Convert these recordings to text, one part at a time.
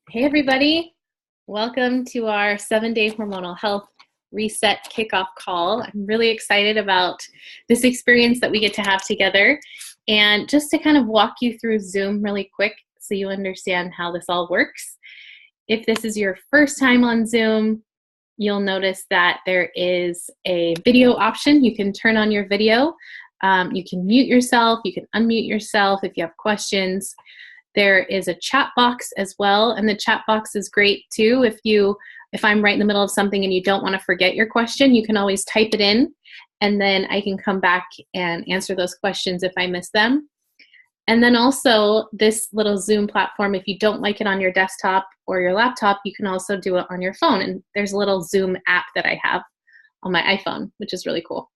Hey everybody, welcome to our 7-day hormonal health reset kickoff call. I'm really excited about this experience that we get to have together, and just to kind of walk you through Zoom really quick so you understand how this all works. If this is your first time on Zoom, you'll notice that there is a video option. You can turn on your video. You can mute yourself. You can unmute yourself if you have questions. There is a chat box as well, and the chat box is great too. If I'm right in the middle of something and you don't want to forget your question, you can always type it in, and then I can come back and answer those questions if I miss them. And then also this little Zoom platform, if you don't like it on your desktop or your laptop, you can also do it on your phone. And there's a little Zoom app that I have on my iPhone, which is really cool.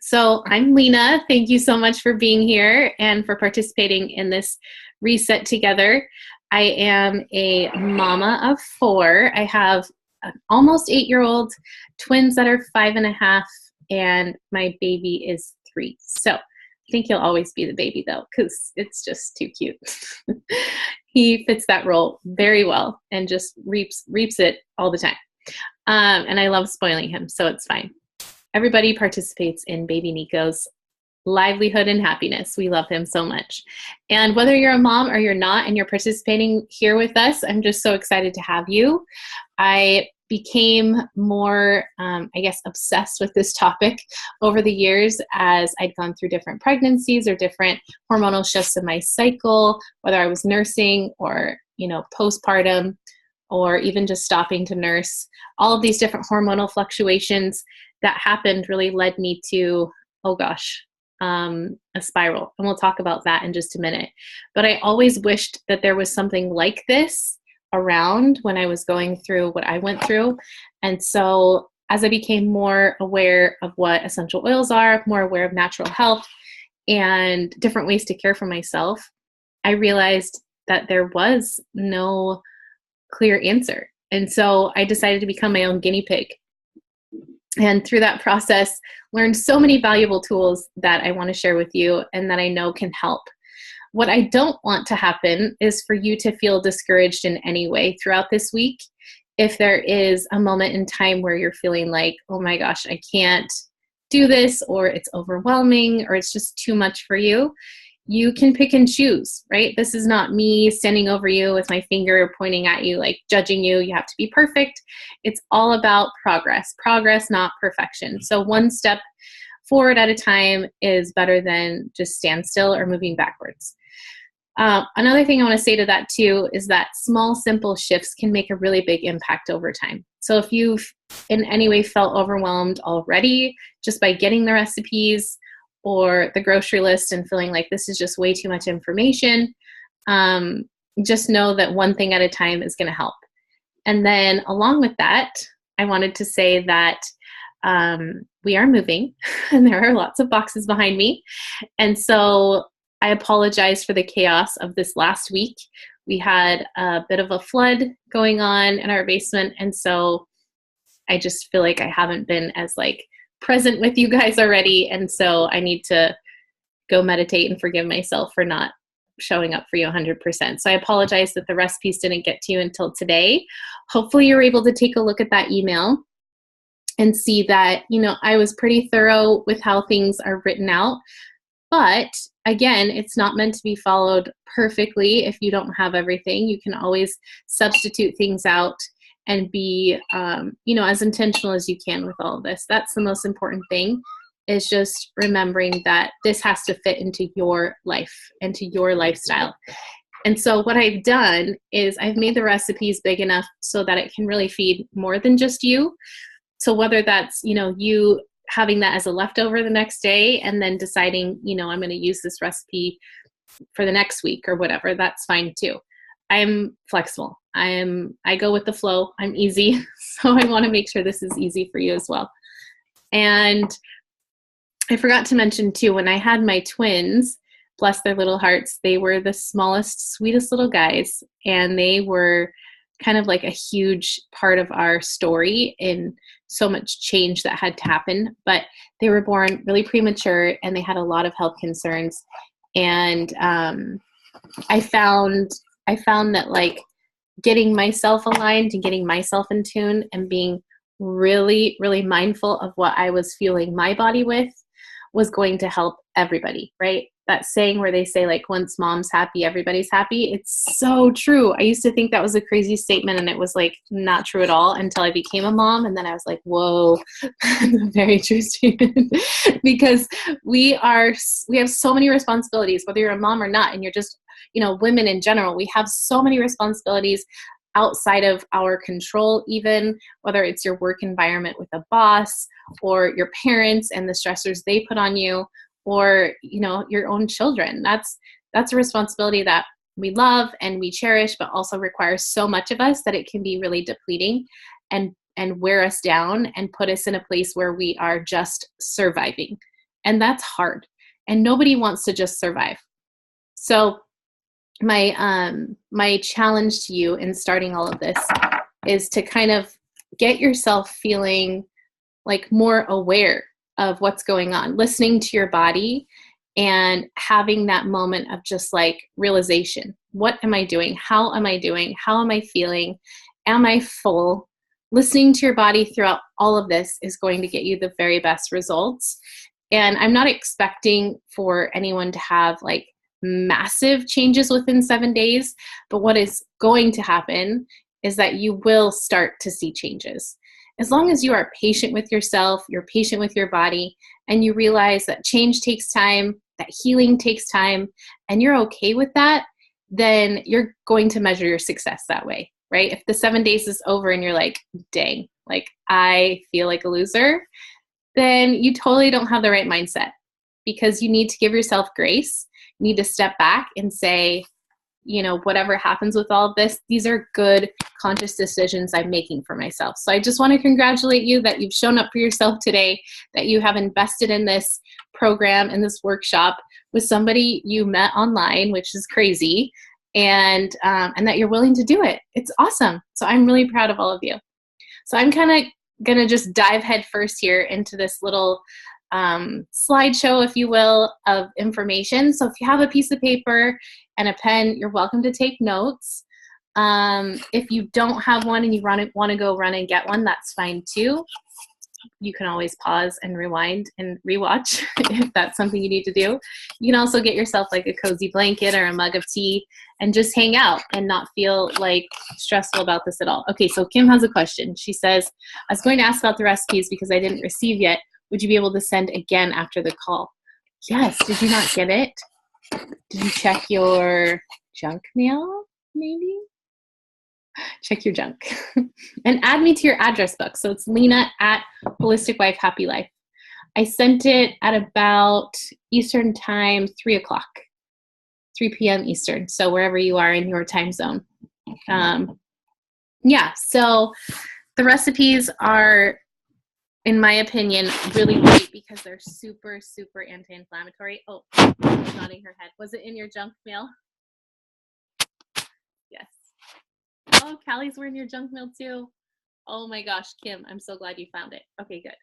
So I'm Lena. Thank you so much for being here and for participating in this reset together. I am a mama of 4. I have an almost 8-year-old, twins that are 5.5, and my baby is 3. So I think he'll always be the baby though, because it's just too cute. He fits that role very well and just reaps it all the time. And I love spoiling him, so it's fine. Everybody participates in baby Nico's livelihood and happiness. We love him so much. And whether you're a mom or you're not and you're participating here with us, I'm just so excited to have you. I became more, obsessed with this topic over the years as I'd gone through different pregnancies or different hormonal shifts in my cycle, whether I was nursing or, postpartum, or even just stopping to nurse. All of these different hormonal fluctuations that happened really led me to, a spiral. And we'll talk about that in just a minute. But I always wished that there was something like this around when I was going through what I went through. And so as I became more aware of what essential oils are, more aware of natural health and different ways to care for myself, I realized that there was no clear answer. And so I decided to become my own guinea pig. And through that process, learned so many valuable tools that I want to share with you and that I know can help. What I don't want to happen is for you to feel discouraged in any way throughout this week. If there is a moment in time where you're feeling like, oh my gosh, I can't do this, or it's overwhelming, or it's just too much for you, you can pick and choose, right? This is not me standing over you with my finger pointing at you, like judging you. You have to be perfect. It's all about progress, not perfection. So one step forward at a time is better than just stand still or moving backwards. Another thing I want to say to that too is that small, simple shifts can make a really big impact over time. So if you've in any way felt overwhelmed already just by getting the recipes or the grocery list and feeling like this is just way too much information, just know that one thing at a time is going to help. And then along with that, I wanted to say that we are moving and there are lots of boxes behind me. And so I apologize for the chaos of this last week. We had a bit of a flood going on in our basement. And so I just feel like I haven't been as present with you guys already. And so I need to go meditate and forgive myself for not showing up for you 100%. So I apologize that the recipes didn't get to you until today. Hopefully you're able to take a look at that email and see that, I was pretty thorough with how things are written out. But again, it's not meant to be followed perfectly. If you don't have everything, you can always substitute things out and be, as intentional as you can with all of this. That's the most important thing, is just remembering that this has to fit into your life, into your lifestyle. And so what I've done is I've made the recipes big enough so that it can really feed more than just you. So whether that's, you having that as a leftover the next day and then deciding, I'm going to use this recipe for the next week or whatever, that's fine too. I'm flexible. I go with the flow. I'm easy. So I want to make sure this is easy for you as well. And I forgot to mention too, when I had my twins, bless their little hearts, they were the smallest, sweetest little guys. And they were kind of like a huge part of our story in so much change that had to happen. But they were born really premature and they had a lot of health concerns. And I found that getting myself aligned and getting myself in tune and being really, really mindful of what I was fueling my body with was going to help everybody, right? That saying where they say, like, once mom's happy, everybody's happy. It's so true. I used to think that was a crazy statement, and it was like not true at all until I became a mom. And then I was like, whoa, that's a very true statement. Because we have so many responsibilities, whether you're a mom or not, and you're just, women in general, we have so many responsibilities outside of our control, even whether it's your work environment with a boss or your parents and the stressors they put on you, or, your own children. That's a responsibility that we love and we cherish, but also requires so much of us that it can be really depleting and wear us down and put us in a place where we are just surviving. And that's hard. And nobody wants to just survive. So my challenge to you in starting all of this is to kind of get yourself feeling like more aware of what's going on, listening to your body and having that moment of just like realization. What am I doing? How am I doing? How am I feeling? Am I full? Listening to your body throughout all of this is going to get you the very best results. And I'm not expecting for anyone to have like massive changes within 7 days, but what is going to happen is that you will start to see changes. As long as you are patient with yourself, you're patient with your body, and you realize that change takes time, that healing takes time, and you're okay with that, then you're going to measure your success that way, right? If the 7 days is over and you're like, dang, like I feel like a loser, then you totally don't have the right mindset, because you need to give yourself grace. You need to step back and say, whatever happens with all of this, these are good, conscious decisions I'm making for myself. So I just want to congratulate you that you've shown up for yourself today, that you have invested in this program, in this workshop with somebody you met online, which is crazy, and that you're willing to do it. It's awesome. So I'm really proud of all of you. So I'm kind of going to just dive head first here into this little slideshow, if you will, of information. So if you have a piece of paper and a pen, you're welcome to take notes. If you don't have one and you want to go run and get one, that's fine too. You can always pause and rewind and rewatch if that's something you need to do. You can also get yourself like a cozy blanket or a mug of tea and just hang out and not feel like stressful about this at all. Okay, so Kim has a question. She says, I was going to ask about the recipes because I didn't receive yet. Would you be able to send again after the call? Yes. Did you not get it? Did you check your junk mail, maybe? Check your junk. And add me to your address book. So it's Lena@Holistic Wife Happy Life. I sent it at about Eastern time, 3 o'clock, 3 p.m. Eastern. So wherever you are in your time zone. So the recipes are, in my opinion, really great because they're super, super anti-inflammatory. Oh, nodding her head. Was it in your junk mail? Yes. Oh, Callie's were in your junk mail too. Oh my gosh, Kim, I'm so glad you found it. Okay, good.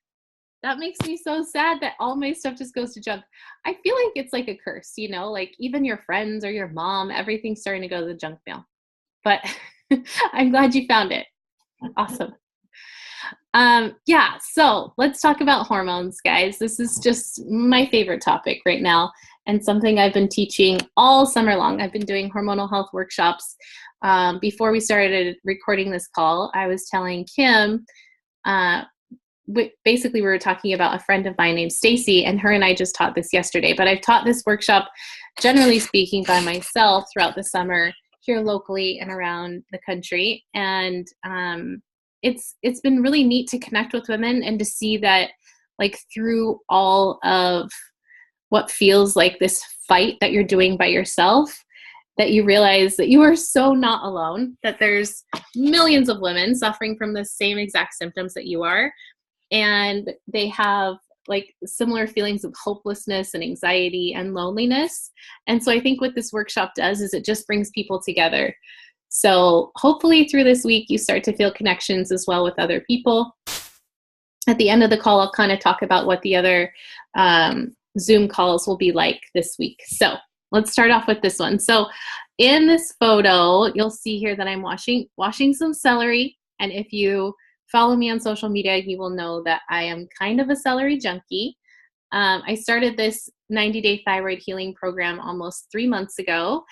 That makes me so sad that all my stuff just goes to junk. I feel like it's like a curse, like even your friends or your mom, everything's starting to go to the junk mail. But I'm glad you found it. Awesome. So let's talk about hormones, guys. This is just my favorite topic right now and something I've been teaching all summer long. I've been doing hormonal health workshops. Before we started recording this call, I was telling Kim, basically we were talking about a friend of mine named Stacy, and her and I just taught this yesterday, but I've taught this workshop, generally speaking, by myself throughout the summer here locally and around the country. And it's been really neat to connect with women and to see that, like, through all of what feels like this fight that you're doing by yourself, that you realize that you are so not alone, that there's millions of women suffering from the same exact symptoms that you are, and they have like similar feelings of hopelessness and anxiety and loneliness. And so I think what this workshop does is it just brings people together. So hopefully through this week, you start to feel connections as well with other people. At the end of the call, I'll kind of talk about what the other Zoom calls will be like this week. So let's start off with this one. So in this photo, you'll see here that I'm washing some celery. And if you follow me on social media, you will know that I am kind of a celery junkie. I started this 90-day thyroid healing program almost 3 months ago.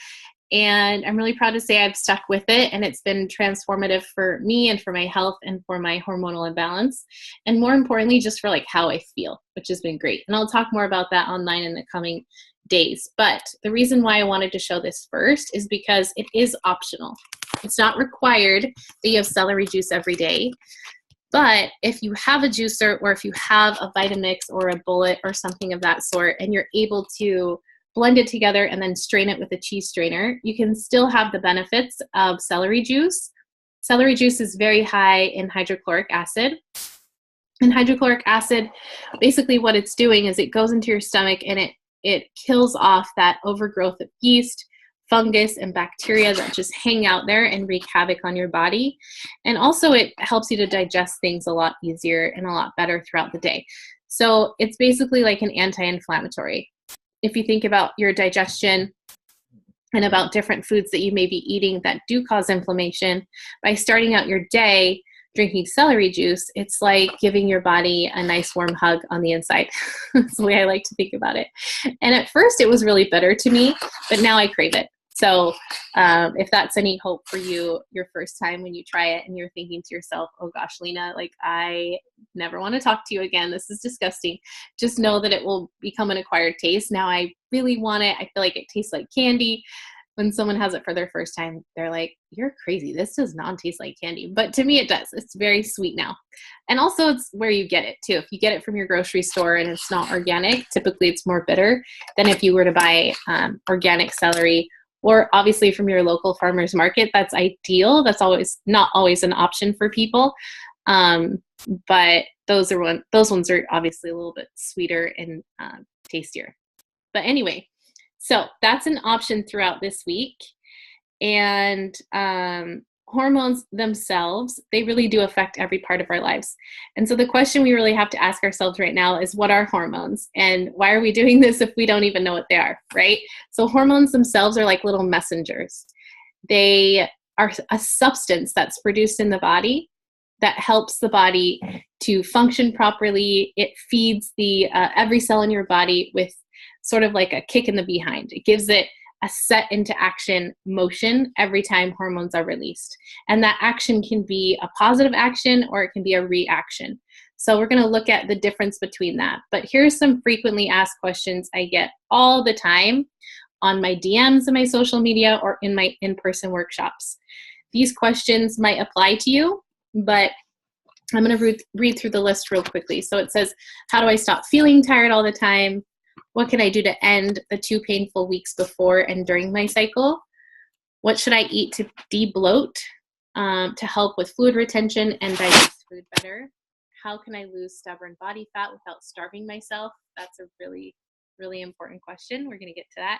And I'm really proud to say I've stuck with it, and it's been transformative for me and for my health and for my hormonal imbalance. And more importantly, just for like how I feel, which has been great. And I'll talk more about that online in the coming days. But the reason why I wanted to show this first is because it is optional. It's not required that you have celery juice every day. But if you have a juicer, or if you have a Vitamix or a bullet or something of that sort, and you're able to blend it together and then strain it with a cheese strainer, you can still have the benefits of celery juice. Celery juice is very high in hydrochloric acid. And hydrochloric acid, basically what it's doing is it goes into your stomach and it kills off that overgrowth of yeast, fungus, and bacteria that just hang out there and wreak havoc on your body. And also it helps you to digest things a lot easier and a lot better throughout the day. So it's basically like an anti-inflammatory. If you think about your digestion and about different foods that you may be eating that do cause inflammation, by starting out your day drinking celery juice, it's like giving your body a nice warm hug on the inside. That's the way I like to think about it. And at first it was really bitter to me, but now I crave it. So if that's any hope for you, your first time when you try it and you're thinking to yourself, oh gosh, Lena, like I never want to talk to you again. This is disgusting. Just know that it will become an acquired taste. Now I really want it. I feel like it tastes like candy. When someone has it for their first time, they're like, you're crazy. This does not taste like candy. But to me, it does. It's very sweet now. And also it's where you get it too. If you get it from your grocery store and it's not organic, typically it's more bitter than if you were to buy organic celery, or obviously from your local farmer's market. That's ideal. That's not always an option for people. But those ones are obviously a little bit sweeter and tastier. But anyway, so that's an option throughout this week. And hormones themselves, they really do affect every part of our lives. And so the question we really have to ask ourselves right now is, what are hormones? And why are we doing this if we don't even know what they are, right? So hormones themselves are like little messengers. They are a substance that's produced in the body that helps the body to function properly. It feeds the every cell in your body with sort of like a kick in the behind. It gives it a set into action motion every time hormones are released. And that action can be a positive action or it can be a reaction. So we're going to look at the difference between that. But here's some frequently asked questions I get all the time on my DMs in my social media or in my in-person workshops. These questions might apply to you, but I'm going to read through the list real quickly. So it says, how do I stop feeling tired all the time? What can I do to end the 2 painful weeks before and during my cycle? What should I eat to de-bloat, to help with fluid retention and digest food better? How can I lose stubborn body fat without starving myself? That's a really, really important question. We're going to get to that.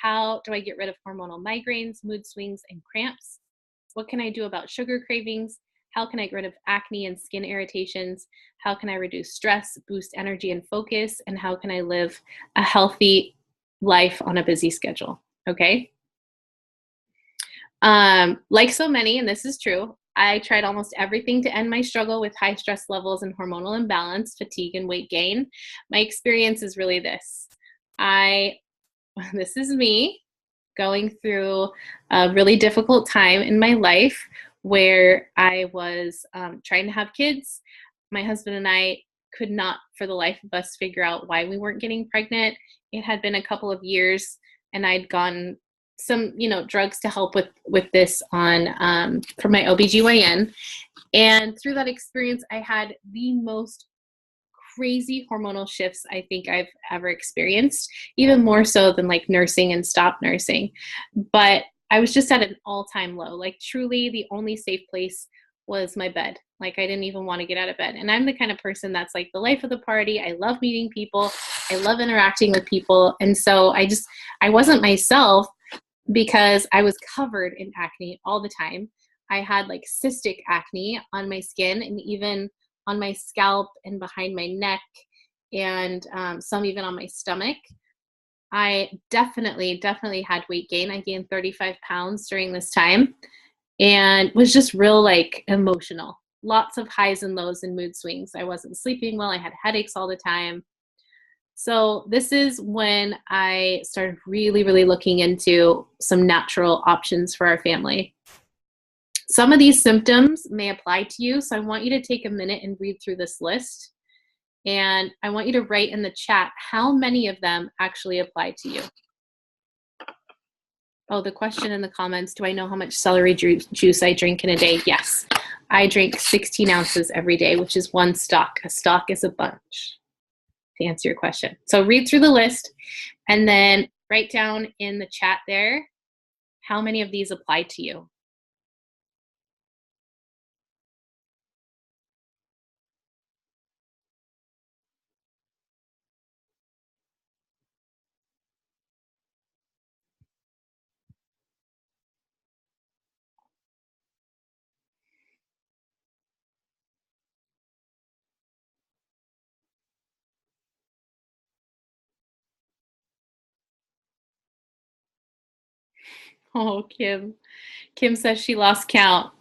How do I get rid of hormonal migraines, mood swings, and cramps? What can I do about sugar cravings? How can I get rid of acne and skin irritations? How can I reduce stress, boost energy and focus? And how can I live a healthy life on a busy schedule? Okay. Like so many, and this is true, I tried almost everything to end my struggle with high stress levels and hormonal imbalance, fatigue, and weight gain. My experience is really this. This is me going through a really difficult time in my life where I was trying to have kids. My husband and I could not, for the life of us, figure out why we weren't getting pregnant. It had been a couple of years, and I'd gotten some, drugs to help with this on from my OBGYN. And through that experience, I had the most crazy hormonal shifts I think I've ever experienced, even more so than like nursing and stop nursing. But I was just at an all-time low. Like truly the only safe place was my bed. Like I didn't even want to get out of bed. And I'm the kind of person that's like the life of the party. I love meeting people. I love interacting with people. And so I wasn't myself because I was covered in acne all the time. I had like cystic acne on my skin and even on my scalp and behind my neck and some even on my stomach. I definitely had weight gain. I gained 35 pounds during this time and was just real like emotional. Lots of highs and lows and mood swings. I wasn't sleeping well. I had headaches all the time. So this is when I started really looking into some natural options for our family. Some of these symptoms may apply to you, so I want you to take a minute and read through this list. And I want you to write in the chat how many of them actually apply to you. Oh, the question in the comments, do I know how much celery juice I drink in a day? Yes. I drink 16 ounces every day, which is one stalk. A stalk is a bunch, to answer your question. So read through the list and then write down in the chat there how many of these apply to you. Oh, Kim. Kim says she lost count.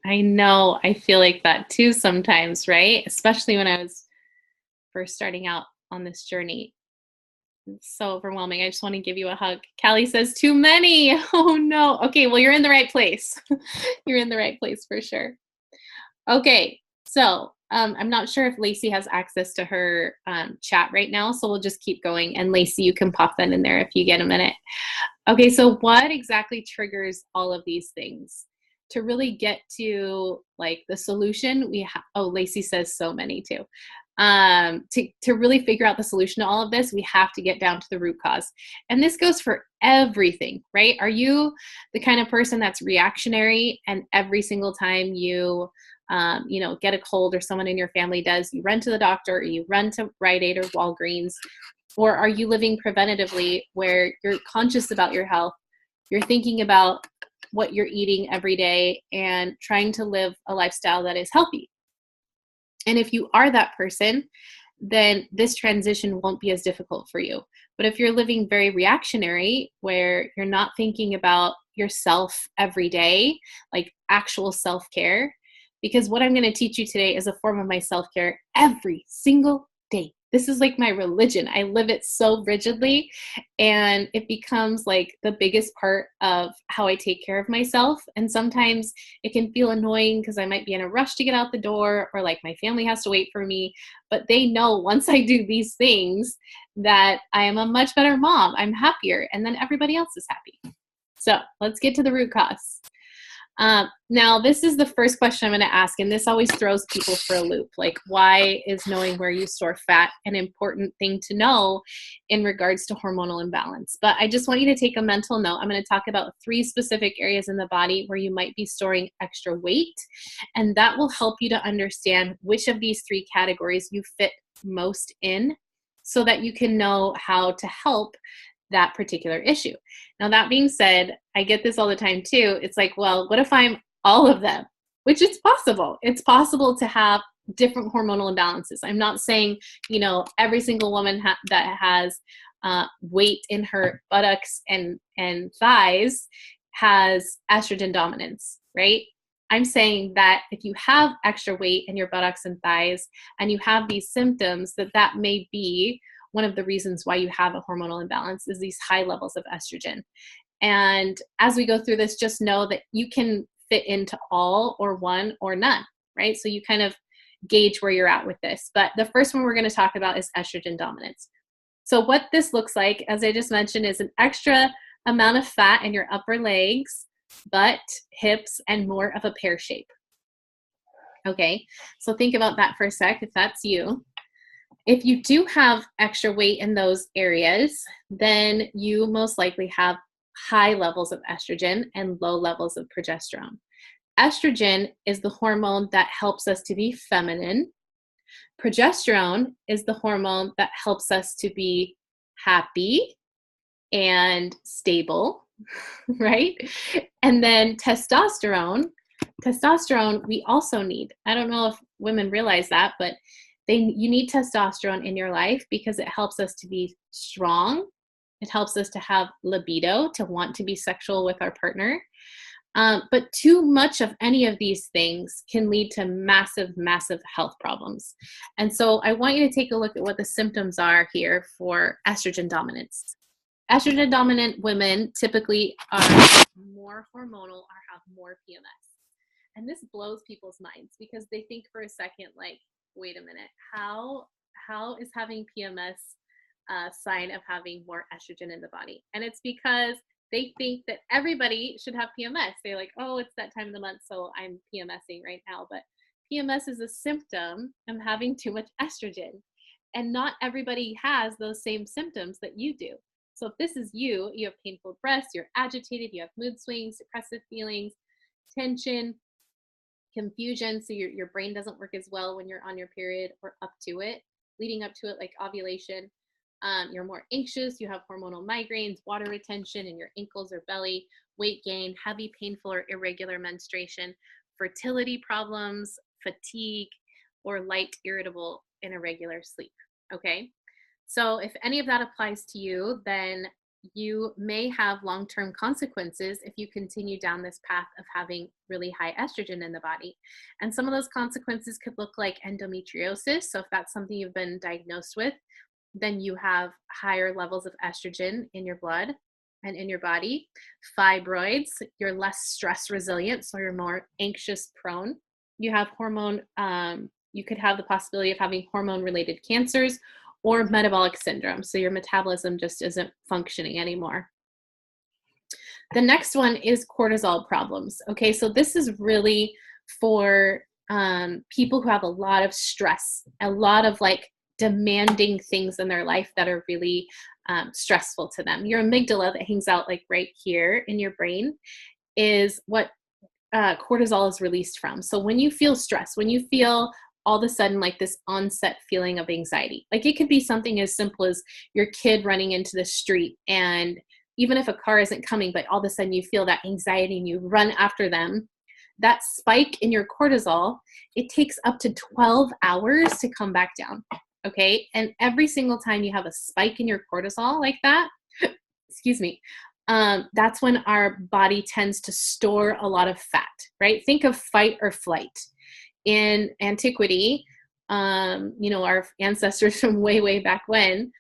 I know. I feel like that too sometimes, right? Especially when I was first starting out on this journey. It's so overwhelming. I just want to give you a hug. Callie says, too many. Oh, no. Okay, well, you're in the right place. You're in the right place for sure. Okay, so I'm not sure if Lacey has access to her chat right now, so we'll just keep going. And Lacey, you can pop that in there if you get a minute. Okay, so what exactly triggers all of these things? To really get to like the solution, Lacey says so many too. To really figure out the solution to all of this, we have to get down to the root cause. And this goes for everything, right? Are you the kind of person that's reactionary and every single time you get a cold or someone in your family does, you run to the doctor or you run to Rite Aid or Walgreens? Or are you living preventatively where you're conscious about your health, you're thinking about what you're eating every day and trying to live a lifestyle that is healthy? And if you are that person, then this transition won't be as difficult for you. But if you're living very reactionary, where you're not thinking about yourself every day, like actual self-care, because what I'm going to teach you today is a form of my self-care every single day. This is like my religion. I live it so rigidly, and it becomes like the biggest part of how I take care of myself. And sometimes it can feel annoying because I might be in a rush to get out the door, or like my family has to wait for me. But they know once I do these things that I am a much better mom. I'm happier, and then everybody else is happy. So let's get to the root cause. Now, this is the first question I'm going to ask, and this always throws people for a loop. Like, why is knowing where you store fat an important thing to know in regards to hormonal imbalance? But I just want you to take a mental note. I'm going to talk about 3 specific areas in the body where you might be storing extra weight, and that will help you to understand which of these 3 categories you fit most in so that you can know how to help that particular issue. Now, that being said, I get this all the time too. It's like, well, what if I'm all of them? Which is possible. It's possible to have different hormonal imbalances. I'm not saying, every single woman that has weight in her buttocks and thighs has estrogen dominance, right? I'm saying that if you have extra weight in your buttocks and thighs and you have these symptoms, that may be one of the reasons why you have a hormonal imbalance is these high levels of estrogen. And as we go through this, just know that you can fit into all or one or none, right? So you kind of gauge where you're at with this. But the first one we're going to talk about is estrogen dominance. So what this looks like, as I just mentioned, is an extra amount of fat in your upper legs, butt, hips, and more of a pear shape. Okay, so think about that for a sec if that's you. If you do have extra weight in those areas, then you most likely have high levels of estrogen and low levels of progesterone. Estrogen is the hormone that helps us to be feminine. Progesterone is the hormone that helps us to be happy and stable, right? And then testosterone we also need. I don't know if women realize that, but you need testosterone in your life because it helps us to be strong It helps us to have libido, to want to be sexual with our partner. But too much of any of these things can lead to massive, massive health problems. And so I want you to take a look at what the symptoms are here for estrogen dominance. Estrogen dominant women typically are more hormonal or have more PMS. And this blows people's minds because they think for a second, like, wait a minute, how is having PMS a sign of having more estrogen in the body? And it's because they think that everybody should have PMS. They're like, oh, it's that time of the month, so I'm PMSing right now. But PMS is a symptom of having too much estrogen. And not everybody has those same symptoms that you do. So if this is you, you have painful breasts, you're agitated, you have mood swings, depressive feelings, tension, confusion. So your brain doesn't work as well when you're on your period or up to it, leading up to it, like ovulation. You're more anxious, you have hormonal migraines, water retention in your ankles or belly, weight gain, heavy, painful, or irregular menstruation, fertility problems, fatigue, or light, irritable, and irregular sleep. Okay. So if any of that applies to you, then you may have long-term consequences if you continue down this path of having really high estrogen in the body. And some of those consequences could look like endometriosis. So if that's something you've been diagnosed with, then you have higher levels of estrogen in your blood and in your body. Fibroids, you're less stress resilient, so you're more anxious prone. You have you could have the possibility of having hormone related cancers or metabolic syndrome. So your metabolism just isn't functioning anymore. The next one is cortisol problems. Okay, so this is really for people who have a lot of stress, a lot of like demanding things in their life that are really stressful to them. Your amygdala that hangs out like right here in your brain is what cortisol is released from. So when you feel stress, when you feel all of a sudden like this onset feeling of anxiety, like it could be something as simple as your kid running into the street, and even if a car isn't coming, but all of a sudden you feel that anxiety and you run after them, that spike in your cortisol, it takes up to 12 hours to come back down. Okay. And every single time you have a spike in your cortisol like that, excuse me, that's when our body tends to store a lot of fat, right? Think of fight or flight. In antiquity, our ancestors from way, way back when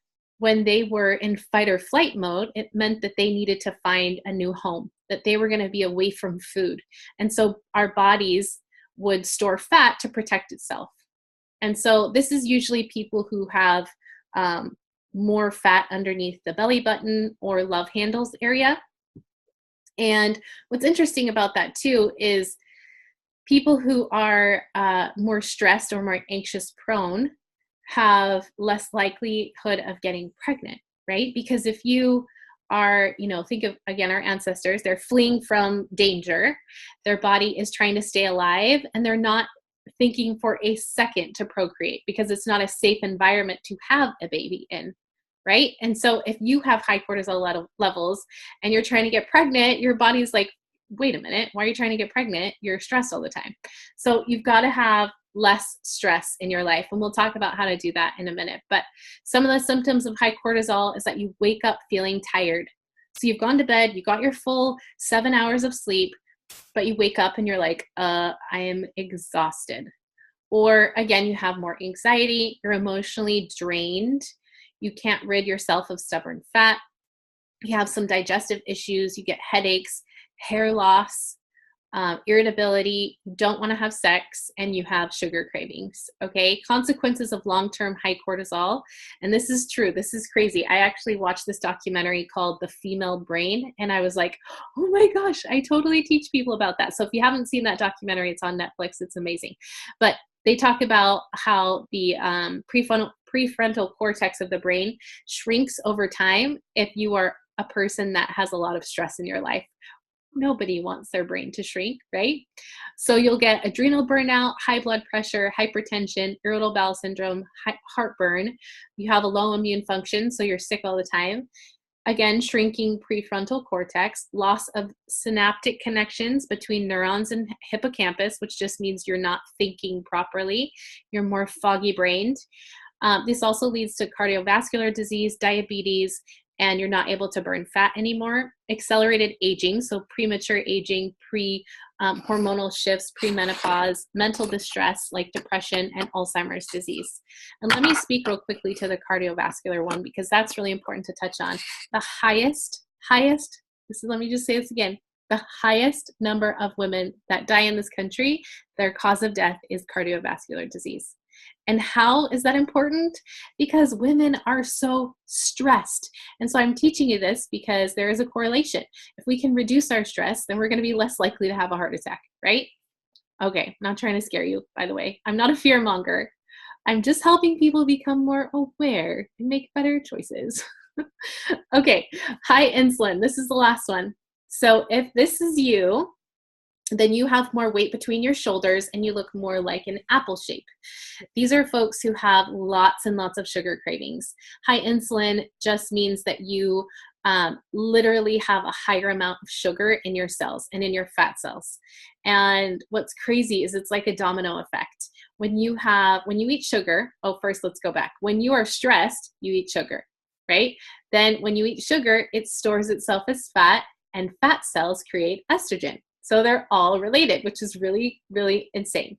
they were in fight or flight mode, it meant that they needed to find a new home, that they were going to be away from food. And so our bodies would store fat to protect itself. And so this is usually people who have more fat underneath the belly button or love handles area. And what's interesting about that too is people who are more stressed or more anxious prone have less likelihood of getting pregnant, right? Because if you are, think of, again, our ancestors, they're fleeing from danger. Their body is trying to stay alive, and they're not thinking for a second to procreate because it's not a safe environment to have a baby in, right? And so if you have high cortisol levels and you're trying to get pregnant, your body's like, wait a minute, why are you trying to get pregnant? You're stressed all the time. So you've got to have less stress in your life. And we'll talk about how to do that in a minute. But some of the symptoms of high cortisol is that you wake up feeling tired. So you've gone to bed, you got your full 7 hours of sleep, but you wake up and you're like, I am exhausted. Or again, you have more anxiety, you're emotionally drained, you can't rid yourself of stubborn fat, you have some digestive issues, you get headaches, hair loss, irritability, you don't want to have sex, and you have sugar cravings. Okay, consequences of long-term high cortisol. And this is true. This is crazy. I actually watched this documentary called The Female Brain, and I was like, oh my gosh, I totally teach people about that. So if you haven't seen that documentary, it's on Netflix. It's amazing. But they talk about how the prefrontal cortex of the brain shrinks over time if you are a person that has a lot of stress in your life. Nobody wants their brain to shrink, right? So you'll get adrenal burnout, high blood pressure, hypertension, irritable bowel syndrome, heartburn. You have a low immune function, so you're sick all the time. Again, shrinking prefrontal cortex, loss of synaptic connections between neurons and hippocampus, which just means you're not thinking properly. You're more foggy brained. This also leads to cardiovascular disease, diabetes, and you're not able to burn fat anymore. Accelerated aging, so premature aging, hormonal shifts, premenopause, mental distress like depression, and Alzheimer's disease. And let me speak real quickly to the cardiovascular one, because that's really important to touch on. The highest, let me just say this again, the highest number of women that die in this country, their cause of death is cardiovascular disease. And how is that important? Because women are so stressed. And so I'm teaching you this because there is a correlation. If we can reduce our stress, then we're going to be less likely to have a heart attack, right? Okay, I'm not trying to scare you, by the way. I'm not a fear monger. I'm just helping people become more aware and make better choices. Okay, high insulin. This is the last one. So if this is you, then you have more weight between your shoulders and you look more like an apple shape. These are folks who have lots and lots of sugar cravings. High insulin just means that you literally have a higher amount of sugar in your cells and in your fat cells. And what's crazy is it's like a domino effect. When you eat sugar, first let's go back. When you are stressed, you eat sugar, right? Then when you eat sugar, it stores itself as fat, and fat cells create estrogen. So they're all related, which is really, really insane.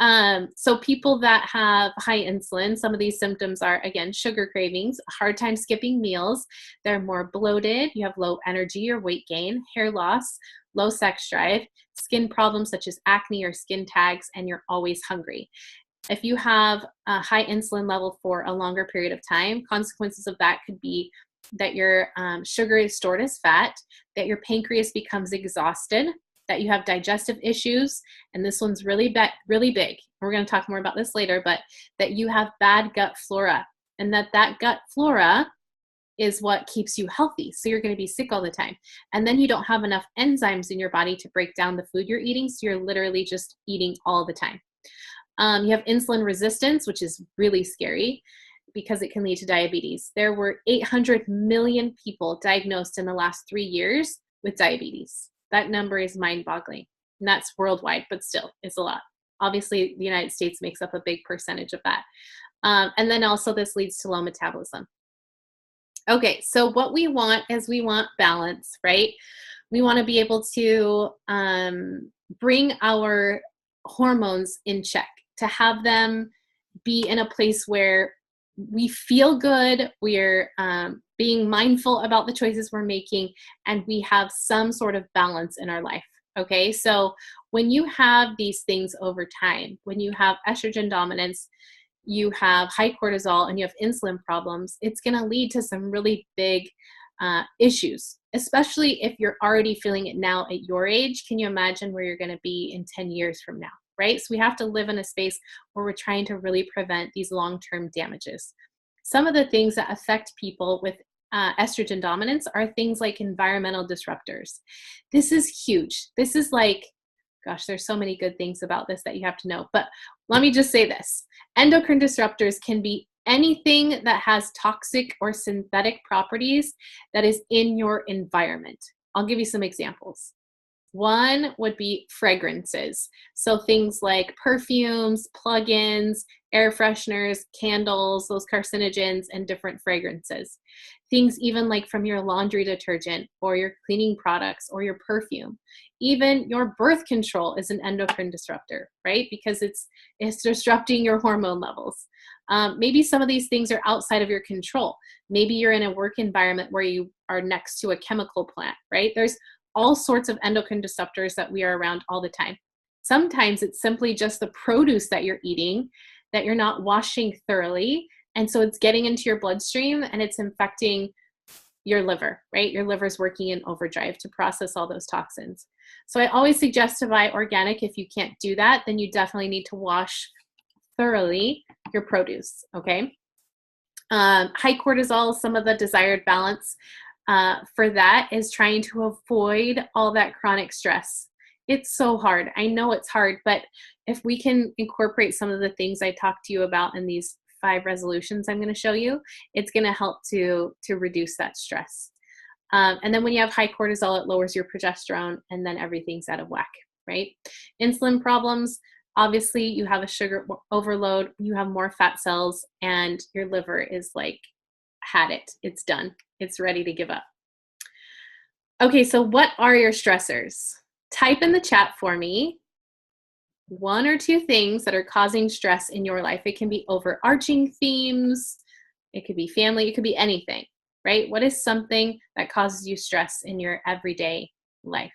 So people that have high insulin, some of these symptoms are, again, sugar cravings, hard time skipping meals, they're more bloated, you have low energy or weight gain, hair loss, low sex drive, skin problems such as acne or skin tags, and you're always hungry. If you have a high insulin level for a longer period of time, consequences of that could be that your sugar is stored as fat, that your pancreas becomes exhausted, that you have digestive issues, and this one's really big. We're going to talk more about this later, but that you have bad gut flora, and that gut flora is what keeps you healthy. So you're going to be sick all the time. And then you don't have enough enzymes in your body to break down the food you're eating, so you're literally just eating all the time. You have insulin resistance, which is really scary because it can lead to diabetes. There were 800 million people diagnosed in the last 3 years with diabetes. That number is mind-boggling, and that's worldwide, but still, it's a lot. Obviously, the United States makes up a big percentage of that. And then also this leads to low metabolism. Okay, so what we want is we want balance, right? We want to be able to bring our hormones in check, to have them be in a place where we feel good, we're being mindful about the choices we're making, and we have some sort of balance in our life, okay? So when you have these things over time, when you have estrogen dominance, you have high cortisol, and you have insulin problems, it's gonna lead to some really big issues, especially if you're already feeling it now at your age. Can you imagine where you're gonna be in 10 years from now? Right? So we have to live in a space where we're trying to really prevent these long-term damages. Some of the things that affect people with estrogen dominance are things like environmental disruptors. This is huge. This is like, gosh, there's so many good things about this that you have to know. But let me just say this. Endocrine disruptors can be anything that has toxic or synthetic properties that is in your environment. I'll give you some examples. One would be fragrances. So things like perfumes, plug-ins, air fresheners, candles, those carcinogens, and different fragrances. Things even like from your laundry detergent or your cleaning products or your perfume. Even your birth control is an endocrine disruptor, right? Because it's disrupting your hormone levels. Maybe some of these things are outside of your control. Maybe you're in a work environment where you are next to a chemical plant, right? There's all sorts of endocrine disruptors that we are around all the time. Sometimes it's simply just the produce that you're eating that you're not washing thoroughly. And so it's getting into your bloodstream and it's infecting your liver, right? Your liver's working in overdrive to process all those toxins. So I always suggest to buy organic. If you can't do that, then you definitely need to wash thoroughly your produce, okay? High cortisol, some of the desired balance for that is trying to avoid all that chronic stress. It's so hard. I know it's hard, but if we can incorporate some of the things I talked to you about in these 5 resolutions I'm going to show you, it's going to help to reduce that stress. And then when you have high cortisol, it lowers your progesterone, and then everything's out of whack, right? Insulin problems, obviously you have a sugar overload, you have more fat cells, and your liver is like, had it, it's done. It's ready to give up. Okay, so what are your stressors? Type in the chat for me 1 or 2 things that are causing stress in your life. It can be overarching themes, it could be family, it could be anything, right? What is something that causes you stress in your everyday life?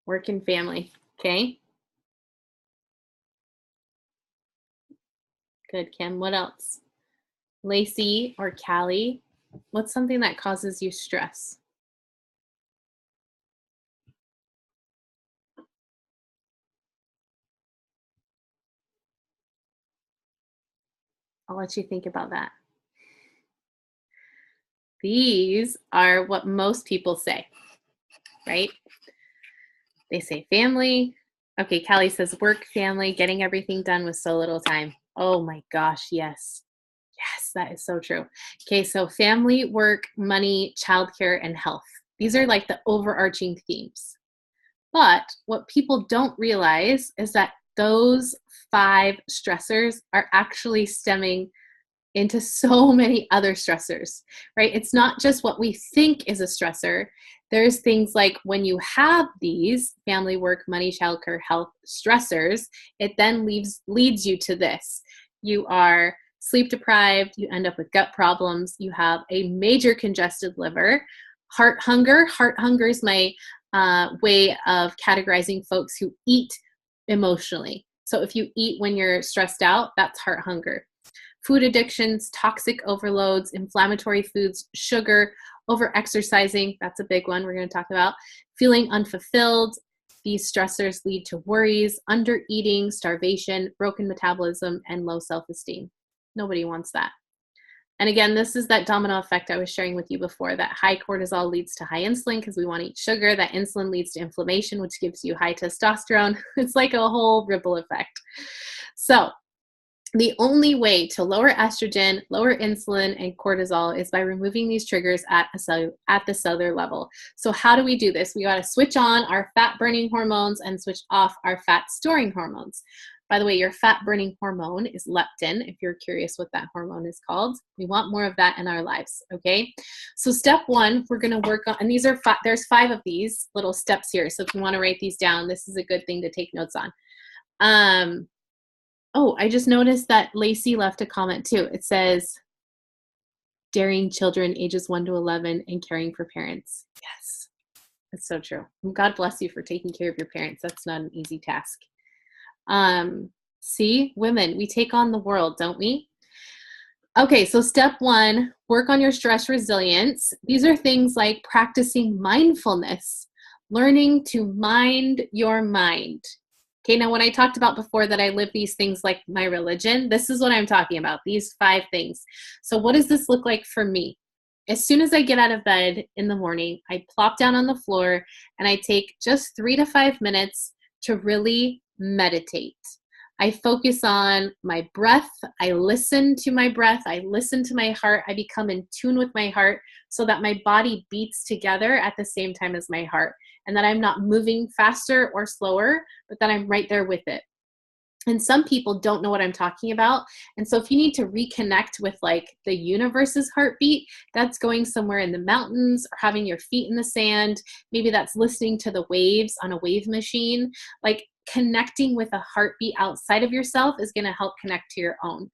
Work and family, okay? Good, Kim. What else? Lacey or Callie, what's something that causes you stress? I'll let you think about that. These are what most people say, right? They say family. Okay, Callie says work, family, getting everything done with so little time. Oh my gosh, yes. Yes, that is so true. Okay, so family, work, money, childcare, and health. These are like the overarching themes. But what people don't realize is that those 5 stressors are actually stemming into so many other stressors, right? It's not just what we think is a stressor. There's things like when you have these family, work, money, childcare, health stressors, it then leads you to this. You are sleep deprived, you end up with gut problems, you have a major congested liver, heart hunger. Heart hunger is my way of categorizing folks who eat emotionally. So if you eat when you're stressed out, that's heart hunger. Food addictions, toxic overloads, inflammatory foods, sugar, over-exercising, that's a big one we're going to talk about. Feeling unfulfilled, these stressors lead to worries, under-eating, starvation, broken metabolism, and low self-esteem. Nobody wants that. And again, this is that domino effect I was sharing with you before, that high cortisol leads to high insulin because we want to eat sugar. That insulin leads to inflammation, which gives you high testosterone. It's like a whole ripple effect. So the only way to lower estrogen, lower insulin, and cortisol is by removing these triggers at the cellular level. So how do we do this? We got to switch on our fat-burning hormones and switch off our fat-storing hormones. By the way, your fat-burning hormone is leptin, if you're curious what that hormone is called. We want more of that in our lives, okay? So step 1, we're going to work on, and these are there's 5 of these little steps here. So if you want to write these down, this is a good thing to take notes on. Oh, I just noticed that Lacey left a comment too. It says, daring children ages 1 to 11 and caring for parents. Yes, that's so true. And God bless you for taking care of your parents. That's not an easy task. See, women, we take on the world, don't we? Okay, so step 1, work on your stress resilience. These are things like practicing mindfulness, learning to mind your mind. Okay, now when I talked about before that I live these things like my religion, this is what I'm talking about, these 5 things. So what does this look like for me? As soon as I get out of bed in the morning, I plop down on the floor and I take just 3 to 5 minutes to really meditate. I focus on my breath. I listen to my breath. I listen to my heart. I become in tune with my heart so that my body beats together at the same time as my heart, and that I'm not moving faster or slower, but that I'm right there with it. And some people don't know what I'm talking about. And so if you need to reconnect with like the universe's heartbeat, that's going somewhere in the mountains or having your feet in the sand. Maybe that's listening to the waves on a wave machine. Like connecting with a heartbeat outside of yourself is going to help connect to your own.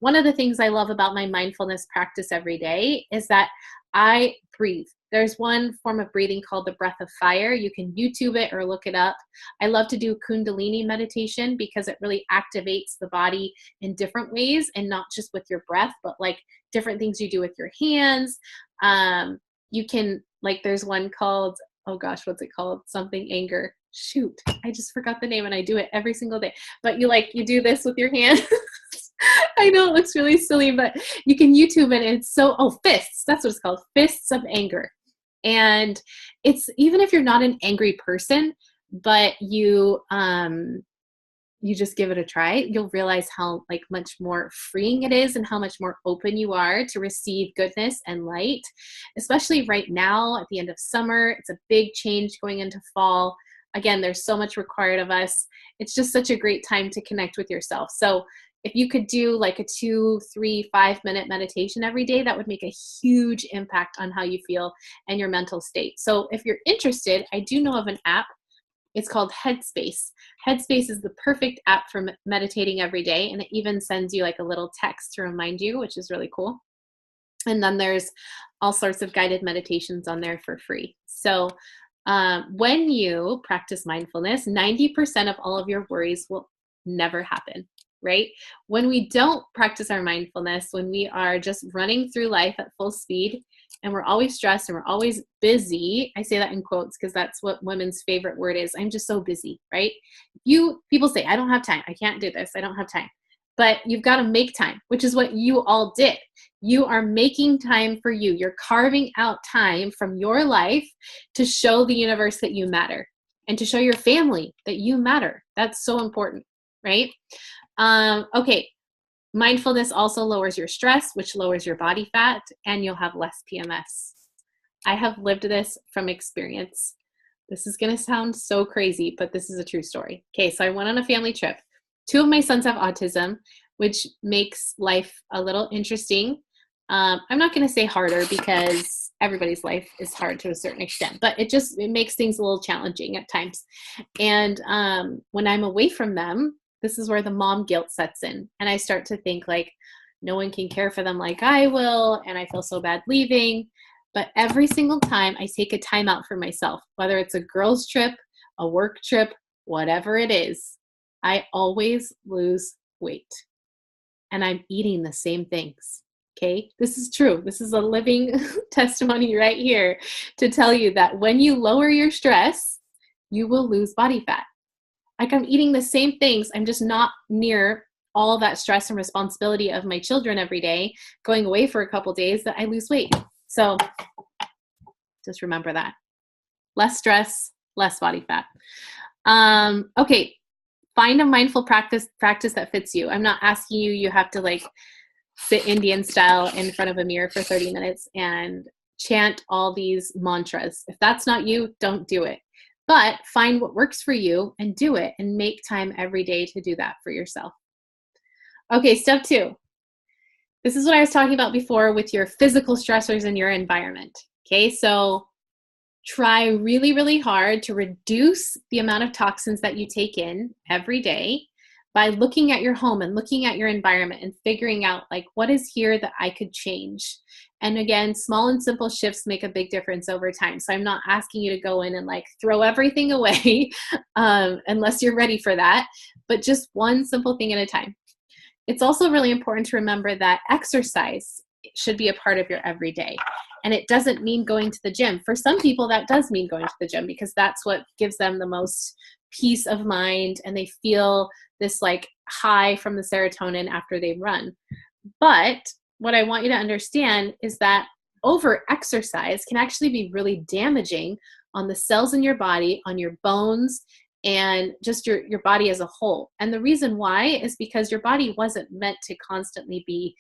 One of the things I love about my mindfulness practice every day is that I breathe. There's one form of breathing called the breath of fire. You can YouTube it or look it up. I love to do Kundalini meditation because it really activates the body in different ways, and not just with your breath, but like different things you do with your hands. You can, like, there's one called, oh gosh, what's it called? Something anger. Shoot, I just forgot the name, and I do it every single day. But you do this with your hand. I know it looks really silly, but you can YouTube it. And it's fists. That's what it's called. Fists of anger. And it's, even if you're not an angry person, but you you just give it a try, you'll realize how like much more freeing it is and how much more open you are to receive goodness and light, especially right now at the end of summer. It's a big change going into fall. Again, there's so much required of us. It's just such a great time to connect with yourself. So if you could do like a 2, 3, 5 minute meditation every day, that would make a huge impact on how you feel and your mental state. So if you're interested, I do know of an app. It's called Headspace. Headspace is the perfect app for meditating every day, and it even sends you like a little text to remind you, which is really cool. And then there's all sorts of guided meditations on there for free. So when you practice mindfulness, 90% of all of your worries will never happen, right? When we don't practice our mindfulness, when we are just running through life at full speed and we're always stressed and we're always busy, I say that in quotes because that's what women's favorite word is. I'm just so busy, right? People say, I don't have time. I can't do this. I don't have time. But you've got to make time, which is what you all did. You are making time for you. You're carving out time from your life to show the universe that you matter and to show your family that you matter. That's so important, right? Okay. Mindfulness also lowers your stress, which lowers your body fat, and you'll have less PMS. I have lived this from experience. This is going to sound so crazy, but this is a true story. Okay, so I went on a family trip. 2 of my sons have autism, which makes life a little interesting. I'm not going to say harder because everybody's life is hard to a certain extent, but it makes things a little challenging at times. And when I'm away from them, this is where the mom guilt sets in. And I start to think like, no one can care for them like I will. And I feel so bad leaving. But every single time I take a time out for myself, whether it's a girls trip, a work trip, whatever it is, I always lose weight. And I'm eating the same things. Okay, this is true. This is a living testimony right here to tell you that when you lower your stress, you will lose body fat. Like I'm eating the same things. I'm just not near all that stress and responsibility of my children every day, going away for a couple days that I lose weight. So just remember that. Less stress, less body fat. Okay, find a mindful practice that fits you. I'm not asking you have to like sit Indian style in front of a mirror for 30 minutes and chant all these mantras. If that's not you, don't do it. But find what works for you and do it and make time every day to do that for yourself. Okay, step 2. This is what I was talking about before with your physical stressors in your environment. Okay, so try really, really hard to reduce the amount of toxins that you take in every day by looking at your home and looking at your environment and figuring out like what is here that I could change. And again, small and simple shifts make a big difference over time. So I'm not asking you to go in and like throw everything away unless you're ready for that, but just one simple thing at a time. It's also really important to remember that exercise should be a part of your everyday. And it doesn't mean going to the gym. For some people, that does mean going to the gym because that's what gives them the most peace of mind and they feel this like high from the serotonin after they run. But what I want you to understand is that over exercise can actually be really damaging on the cells in your body, on your bones, and just your body as a whole. And the reason why is because your body wasn't meant to constantly be,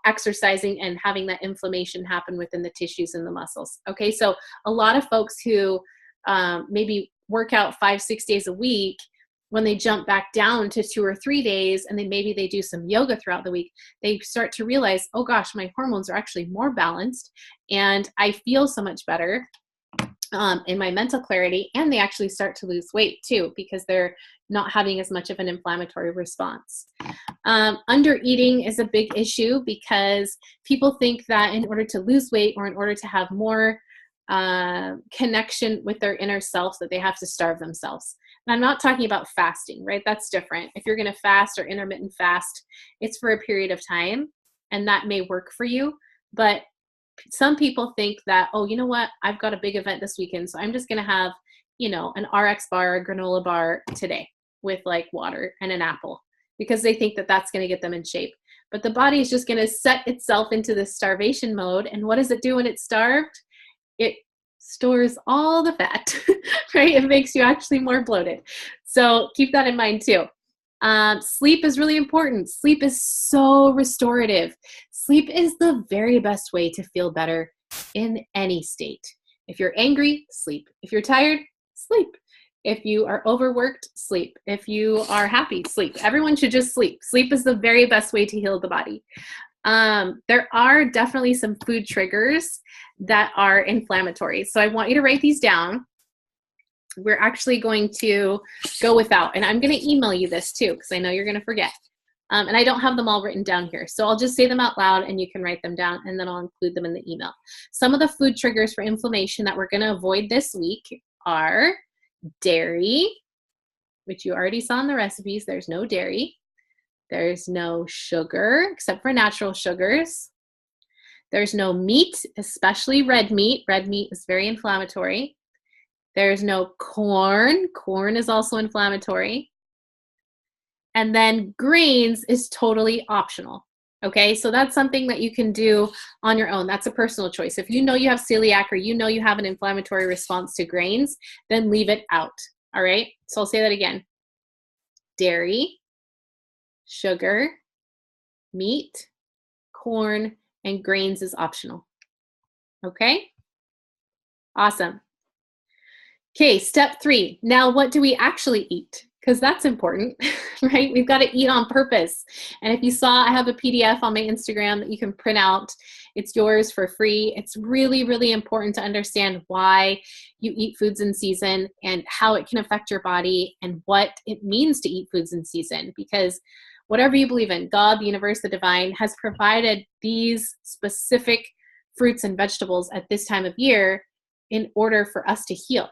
exercising and having that inflammation happen within the tissues and the muscles. Okay, so a lot of folks who maybe work out 5-6 days a week, when they jump back down to 2 or 3 days and then maybe they do some yoga throughout the week, they start to realize, oh gosh, my hormones are actually more balanced and I feel so much better in my mental clarity, and they actually start to lose weight too because they're not having as much of an inflammatory response. Under eating is a big issue because people think that in order to lose weight or in order to have more connection with their inner selves that they have to starve themselves. And I'm not talking about fasting, right? That's different. If you're going to fast or intermittent fast, it's for a period of time and that may work for you. But some people think that, oh, you know what? I've got a big event this weekend, so I'm just going to have, an RX bar, a granola bar today with like water and an apple because they think that that's going to get them in shape. But the body is just going to set itself into this starvation mode. And what does it do when it's starved? It stores all the fat, right? It makes you actually more bloated. So keep that in mind too. Sleep is really important. Sleep is so restorative. Sleep is the very best way to feel better in any state. If you're angry, sleep. If you're tired, sleep. If you are overworked, sleep. If you are happy, sleep. Everyone should just sleep. Sleep is the very best way to heal the body. There are definitely some food triggers that are inflammatory. So I want you to write these down. We're actually going to go without, and I'm going to email you this too, because I know you're going to forget. And I don't have them all written down here. So I'll just say them out loud and you can write them down, and then I'll include them in the email. Some of the food triggers for inflammation that we're going to avoid this week are dairy, which you already saw in the recipes. There's no dairy. There's no sugar, except for natural sugars. There's no meat, especially red meat. Red meat is very inflammatory. There's no corn. Corn is also inflammatory. And then grains is totally optional. Okay, so that's something that you can do on your own. That's a personal choice. If you know you have celiac or you know you have an inflammatory response to grains, then leave it out. All right, so I'll say that again. Dairy, sugar, meat, corn, and grains is optional. Okay, awesome. Okay, step 3. Now, what do we actually eat? Because that's important, right? We've got to eat on purpose. And if you saw, I have a PDF on my Instagram that you can print out. It's yours for free. It's really, really important to understand why you eat foods in season and how it can affect your body and what it means to eat foods in season. Because whatever you believe in, God, the universe, the divine, has provided these specific fruits and vegetables at this time of year in order for us to heal.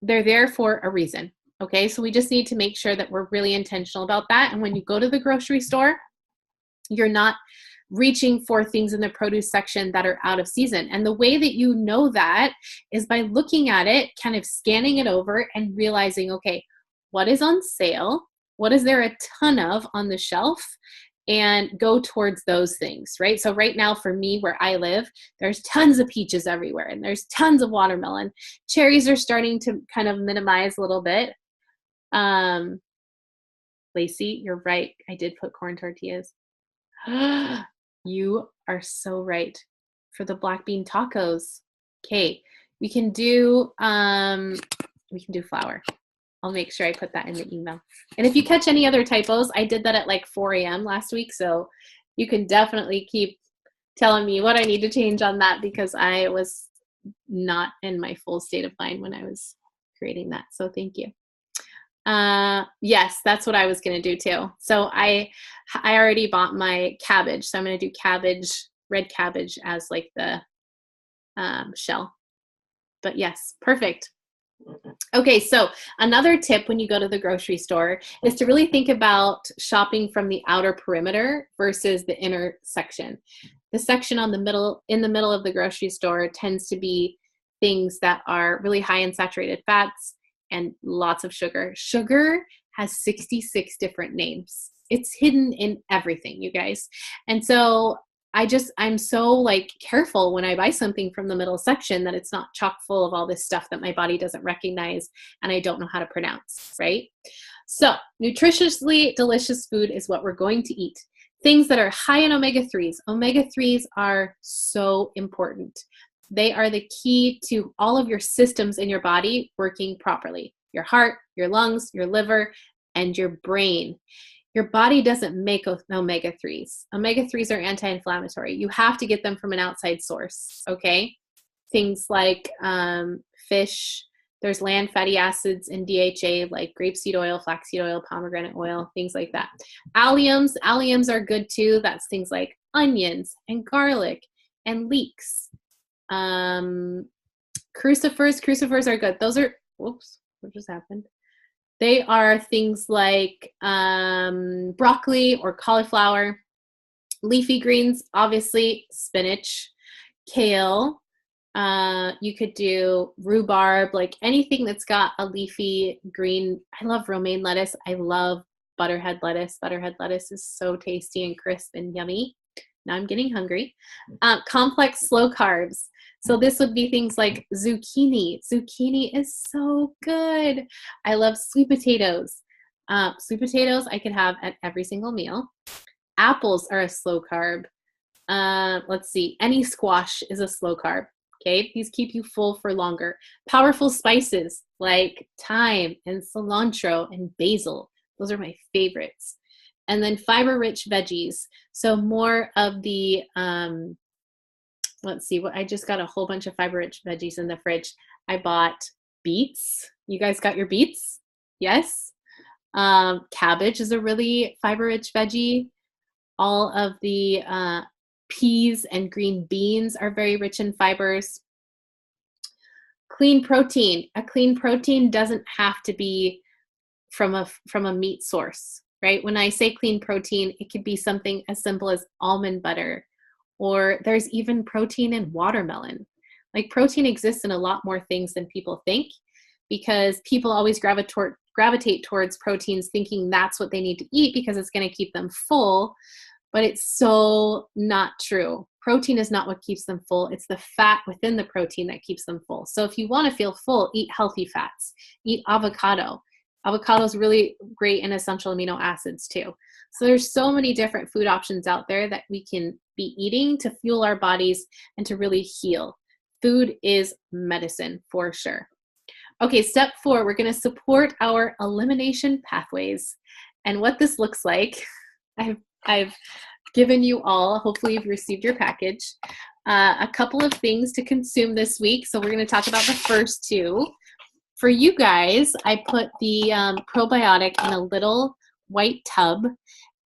They're there for a reason. Okay, so we just need to make sure that we're really intentional about that. And when you go to the grocery store, you're not reaching for things in the produce section that are out of season. And the way that you know that is by looking at it, kind of scanning it over and realizing, okay, what is on sale? What is there a ton of on the shelf? And go towards those things, right? So right now for me, where I live, there's tons of peaches everywhere and there's tons of watermelon. Cherries are starting to kind of minimize a little bit. Lacey, you're right. I did put corn tortillas. You are so right. For the black bean tacos. Okay, we can do flour. I'll make sure I put that in the email. And if you catch any other typos, I did that at like 4 a.m. last week, so you can definitely keep telling me what I need to change on that, because I was not in my full state of mind when I was creating that. So thank you. Yes, that's what I was going to do too. So I already bought my cabbage. So I'm going to do cabbage, red cabbage as like the shell. But yes, perfect. Okay, so another tip when you go to the grocery store is to really think about shopping from the outer perimeter versus the inner section. The section in the middle of the grocery store tends to be things that are really high in saturated fats and lots of sugar. Sugar has 66 different names. It's hidden in everything, you guys. And so I'm so like careful when I buy something from the middle section that it's not chock full of all this stuff that my body doesn't recognize and I don't know how to pronounce, right? So nutritiously delicious food is what we're going to eat. Things that are high in omega-3s. Omega-3s are so important. They are the key to all of your systems in your body working properly. Your heart, your lungs, your liver, and your brain. Your body doesn't make omega-3s. Omega-3s are anti-inflammatory. You have to get them from an outside source, okay? Things like fish. There's land fatty acids in DHA like grapeseed oil, flaxseed oil, pomegranate oil, things like that. Alliums are good too. That's things like onions and garlic and leeks. Crucifers are good. Those are, whoops, what just happened? They are things like broccoli or cauliflower, leafy greens, obviously spinach, kale. You could do rhubarb, like anything that's got a leafy green. I love romaine lettuce. I love butterhead lettuce. Butterhead lettuce is so tasty and crisp and yummy. Now I'm getting hungry. Complex slow carbs. So this would be things like zucchini. Zucchini is so good. I love sweet potatoes. Sweet potatoes I could have at every single meal. Apples are a slow carb. Let's see, any squash is a slow carb. Okay, these keep you full for longer. Powerful spices like thyme and cilantro and basil. Those are my favorites. And then fiber-rich veggies. So more of the, let's see, I just got a whole bunch of fiber-rich veggies in the fridge. I bought beets. You guys got your beets? Yes. Cabbage is a really fiber-rich veggie. All of the peas and green beans are very rich in fibers. Clean protein. A clean protein doesn't have to be from a meat source, right? When I say clean protein, it could be something as simple as almond butter, or there's even protein in watermelon. Like, protein exists in a lot more things than people think, because people always gravitate towards proteins thinking that's what they need to eat because it's going to keep them full. But it's so not true. Protein is not what keeps them full. It's the fat within the protein that keeps them full. So if you want to feel full, eat healthy fats. Eat avocado. Avocado is really great in essential amino acids too. So there's so many different food options out there that we can be eating to fuel our bodies and to really heal. Food is medicine for sure. Okay, step 4, we're going to support our elimination pathways. And what this looks like, I've given you all, hopefully you've received your package, a couple of things to consume this week. So we're going to talk about the first 2. For you guys, I put the probiotic in a little white tub,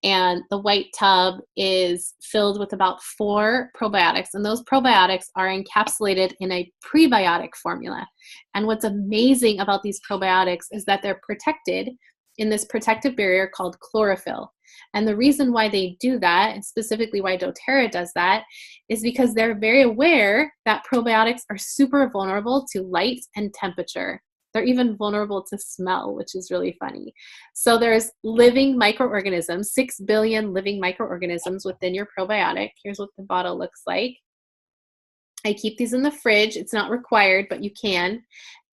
and the white tub is filled with about 4 probiotics, and those probiotics are encapsulated in a prebiotic formula. And what's amazing about these probiotics is that they're protected in this protective barrier called chlorophyll. And the reason why they do that, and specifically why doTERRA does that, is because they're very aware that probiotics are super vulnerable to light and temperature. They're even vulnerable to smell, which is really funny. So there's living microorganisms, 6 billion living microorganisms within your probiotic. Here's what the bottle looks like. I keep these in the fridge. It's not required, but you can.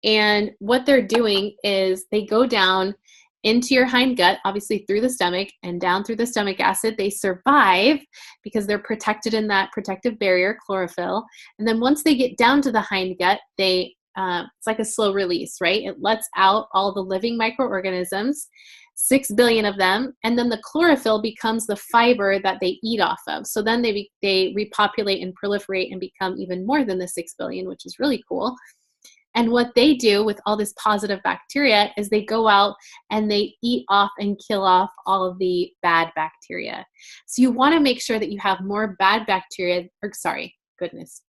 And what they're doing is they go down into your hind gut, obviously through the stomach and down through the stomach acid. They survive because they're protected in that protective barrier, chlorophyll. And then once they get down to the hind gut, it's like a slow release, right? It lets out all the living microorganisms, 6 billion of them, and then the chlorophyll becomes the fiber that they eat off of. So then they repopulate and proliferate and become even more than the 6 billion, which is really cool. And what they do with all this positive bacteria is they go out and they eat off and kill off all of the bad bacteria. So you want to make sure that you have more bad bacteria,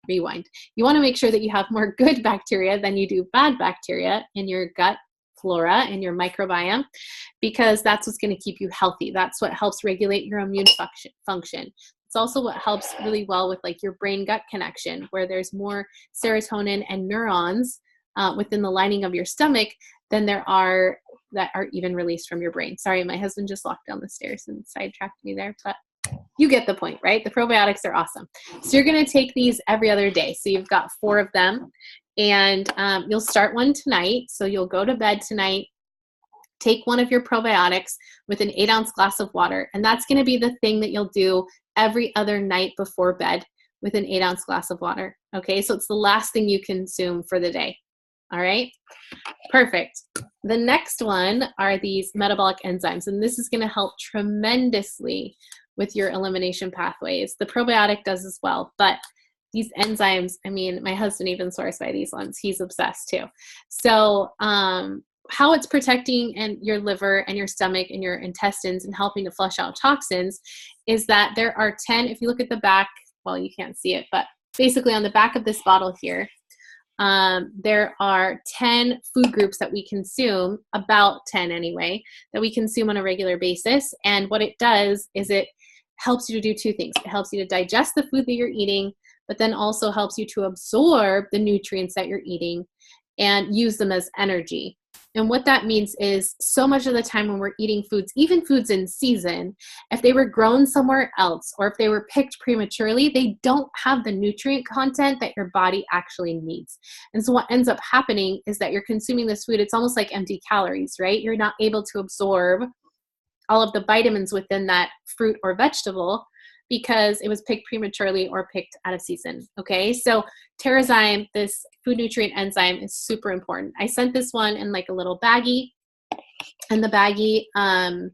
rewind. You want to make sure that you have more good bacteria than you do bad bacteria in your gut flora and your microbiome, because that's what's going to keep you healthy. That's what helps regulate your immune function. It's also what helps really well with like your brain-gut connection, where there's more serotonin and neurons within the lining of your stomach than there are that are even released from your brain. Sorry, my husband just walked down the stairs and sidetracked me there, but you get the point, right? The probiotics are awesome. So you're going to take these every other day. So you've got 4 of them, and you'll start one tonight. So you'll go to bed tonight, take one of your probiotics with an 8-ounce glass of water. And that's going to be the thing that you'll do every other night before bed with an 8-ounce glass of water. Okay, so it's the last thing you consume for the day. All right, perfect. The next one are these metabolic enzymes, and this is going to help tremendously with your elimination pathways. The probiotic does as well, but these enzymes, I mean, my husband even swears by these ones. He's obsessed too. So how it's protecting your liver and your stomach and your intestines and helping to flush out toxins is that there are 10, if you look at the back, well, you can't see it, but basically on the back of this bottle here, there are 10 food groups that we consume, about 10 anyway, that we consume on a regular basis. And what it does is it helps you to do 2 things. It helps you to digest the food that you're eating, but then also helps you to absorb the nutrients that you're eating and use them as energy. And what that means is so much of the time when we're eating foods, even foods in season, if they were grown somewhere else or if they were picked prematurely, they don't have the nutrient content that your body actually needs. And so what ends up happening is that you're consuming this food, it's almost like empty calories, right? You're not able to absorb all of the vitamins within that fruit or vegetable because it was picked prematurely or picked out of season. Okay, so Terrazyme, this food nutrient enzyme, is super important. I sent this one in like a little baggie, and the baggie, I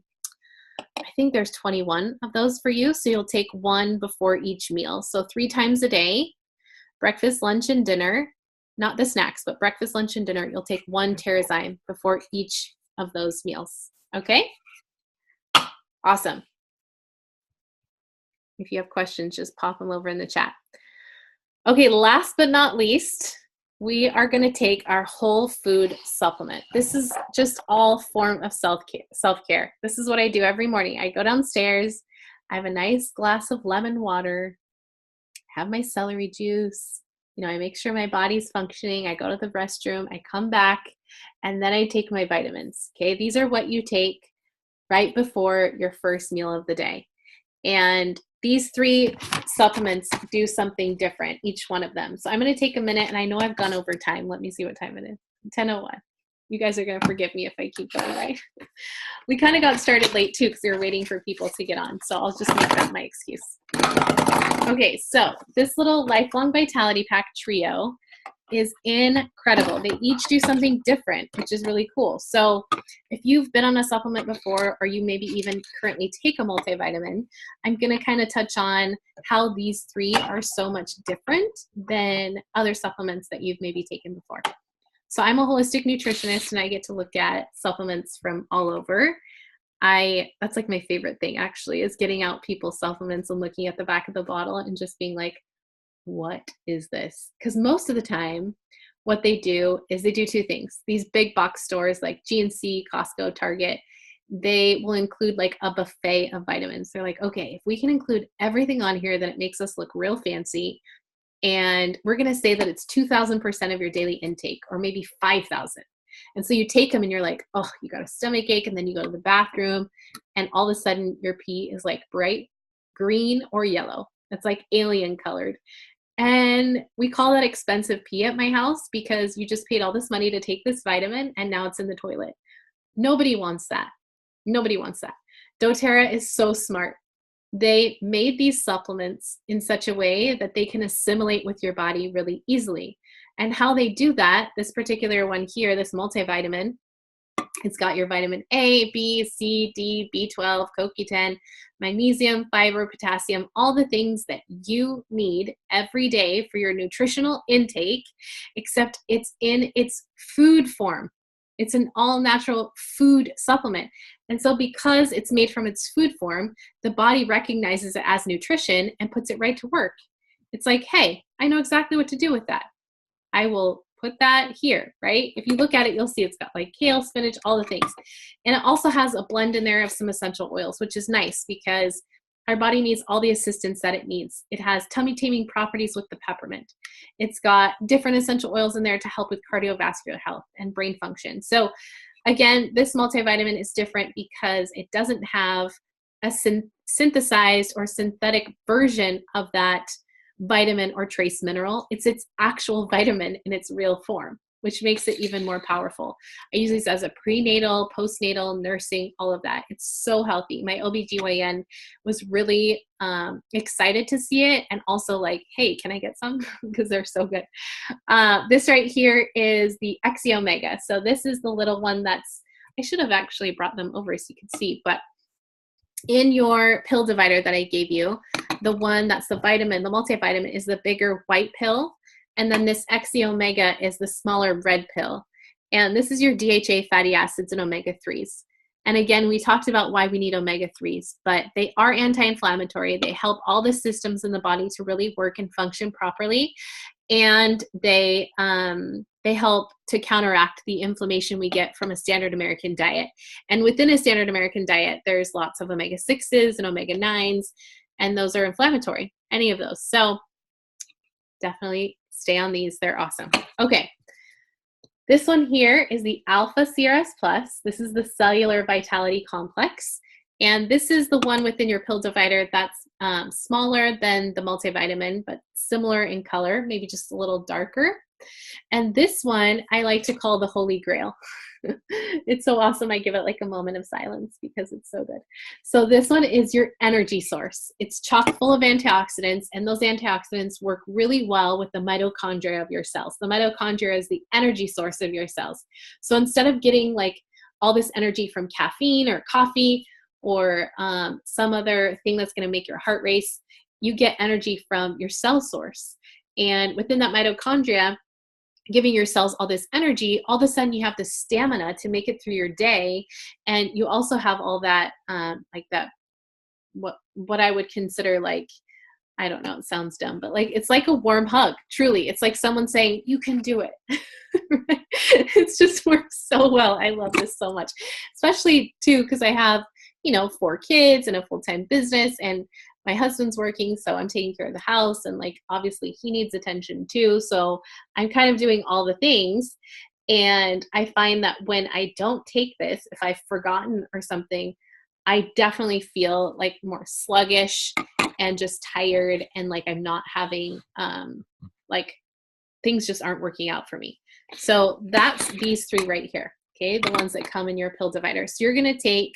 think there's 21 of those for you. So you'll take one before each meal. So 3 times a day, breakfast, lunch, and dinner, not the snacks, but breakfast, lunch, and dinner. You'll take one Terrazyme before each of those meals. Okay? Awesome. If you have questions, just pop them over in the chat. Okay, last but not least, we are going to take our whole food supplement. This is just all form of self-care. This is what I do every morning. I go downstairs, I have a nice glass of lemon water, have my celery juice, I make sure my body's functioning, I go to the restroom, I come back, and then I take my vitamins. Okay, these are what you take right before your first meal of the day. And these 3 supplements do something different, each one of them. So I'm going to take a minute, and I know I've gone over time. Let me see what time it is. 10:01. You guys are going to forgive me if I keep going, right? We kind of got started late too because we were waiting for people to get on. So I'll just make that my excuse. Okay, so this little Lifelong Vitality Pack trio is incredible. They each do something different, which is really cool. So if you've been on a supplement before, or you maybe even currently take a multivitamin, I'm going to kind of touch on how these 3 are so much different than other supplements that you've maybe taken before. So I'm a holistic nutritionist, and I get to look at supplements from all over. That's like my favorite thing, actually, is getting out people's supplements and looking at the back of the bottle and just being like, what is this? Because most of the time, what they do is they do 2 things. These big box stores like GNC, Costco, Target, they will include like a buffet of vitamins. They're like, okay, if we can include everything on here, then it makes us look real fancy. And we're going to say that it's 2,000% of your daily intake, or maybe 5,000. And so you take them and you're like, oh, you got a stomach ache, and then you go to the bathroom, and all of a sudden your pee is like bright green or yellow. It's like alien colored. And we call that expensive pee at my house because you just paid all this money to take this vitamin and now it's in the toilet. Nobody wants that. Nobody wants that. doTERRA is so smart. They made these supplements in such a way that they can assimilate with your body really easily. And how they do that, this particular one here, this multivitamin, it's got your vitamin A, B, C, D, B12, CoQ10, magnesium, fiber, potassium, all the things that you need every day for your nutritional intake, except it's in its food form. It's an all-natural food supplement. And so because it's made from its food form, the body recognizes it as nutrition and puts it right to work. It's like, hey, I know exactly what to do with that. I will put that here, right? If you look at it, you'll see it's got like kale, spinach, all the things. And it also has a blend in there of some essential oils, which is nice because our body needs all the assistance that it needs. It has tummy taming properties with the peppermint. It's got different essential oils in there to help with cardiovascular health and brain function. So again, this multivitamin is different because it doesn't have a synthesized or synthetic version of that vitamin or trace mineral. It's its actual vitamin in its real form, which makes it even more powerful. I use this as a prenatal, postnatal, nursing, all of that. It's so healthy. My OBGYN was really excited to see it, and also like, hey, can I get some? Because they're so good. This right here is the Exi Omega. So this is the little one that's, I should have actually brought them over so you can see, but in your pill divider that I gave you, the one that's the vitamin, the multivitamin, is the bigger white pill. And then this Exi Omega is the smaller red pill. And this is your DHA fatty acids and omega-3s. And again, we talked about why we need omega-3s, but they are anti-inflammatory. They help all the systems in the body to really work and function properly. And they help to counteract the inflammation we get from a standard American diet. And within a standard American diet, there's lots of omega-6s and omega-9s, and those are inflammatory, any of those. So definitely stay on these. They're awesome. Okay. This one here is the Alpha CRS Plus. This is the Cellular Vitality Complex. And this is the one within your pill divider that's smaller than the multivitamin, but similar in color, maybe just a little darker. And this one I like to call the Holy Grail. It's so awesome. I give it like a moment of silence because it's so good. So this one is your energy source. It's chock full of antioxidants, and those antioxidants work really well with the mitochondria of your cells. The mitochondria is the energy source of your cells. So instead of getting like all this energy from caffeine or coffee or some other thing that's going to make your heart race, you get energy from your cell source. And within that mitochondria, giving your cells all this energy, all of a sudden you have the stamina to make it through your day. And you also have all that, like that, what I would consider like, I don't know, it sounds dumb, but like, it's like a warm hug, truly. It's like someone saying, you can do it. It's just works so well. I love this so much, especially too, because I have, 4 kids and a full-time business, and my husband's working, so I'm taking care of the house, and like obviously he needs attention too, so I'm kind of doing all the things. And I find that when I don't take this, if I've forgotten or something, I definitely feel like more sluggish and just tired, and like I'm not having like things just aren't working out for me. So that's these 3 right here, okay, the ones that come in your pill divider. So you're going to take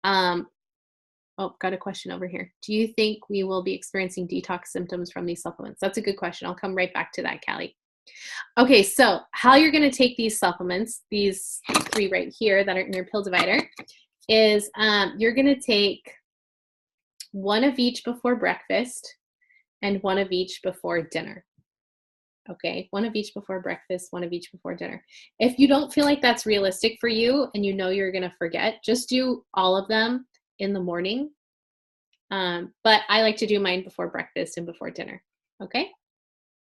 oh, got a question over here. Do you think we will be experiencing detox symptoms from these supplements? That's a good question. I'll come right back to that, Callie. Okay, so how you're going to take these supplements, these 3 right here that are in your pill divider, is you're going to take 1 of each before breakfast and 1 of each before dinner. Okay, 1 of each before breakfast, 1 of each before dinner. If you don't feel like that's realistic for you and you're going to forget, just do all of them in the morning. But I like to do mine before breakfast and before dinner. Okay,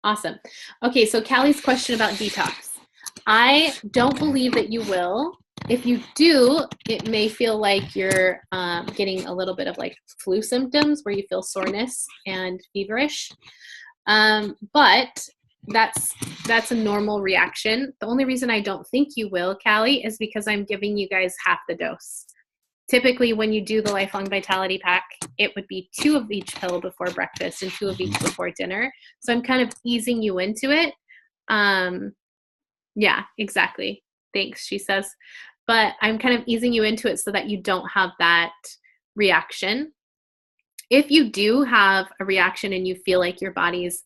awesome. Okay, so Callie's question about detox. I don't believe that you will. If you do, it may feel like you're getting a little bit of like flu symptoms where you feel soreness and feverish. But that's a normal reaction. The only reason I don't think you will, Callie, is because I'm giving you guys half the dose. Typically, when you do the Lifelong Vitality Pack, it would be 2 of each pill before breakfast and 2 of each before dinner. So I'm kind of easing you into it. Yeah, exactly. Thanks, she says. But I'm kind of easing you into it so that you don't have that reaction. If you do have a reaction and you feel like your body's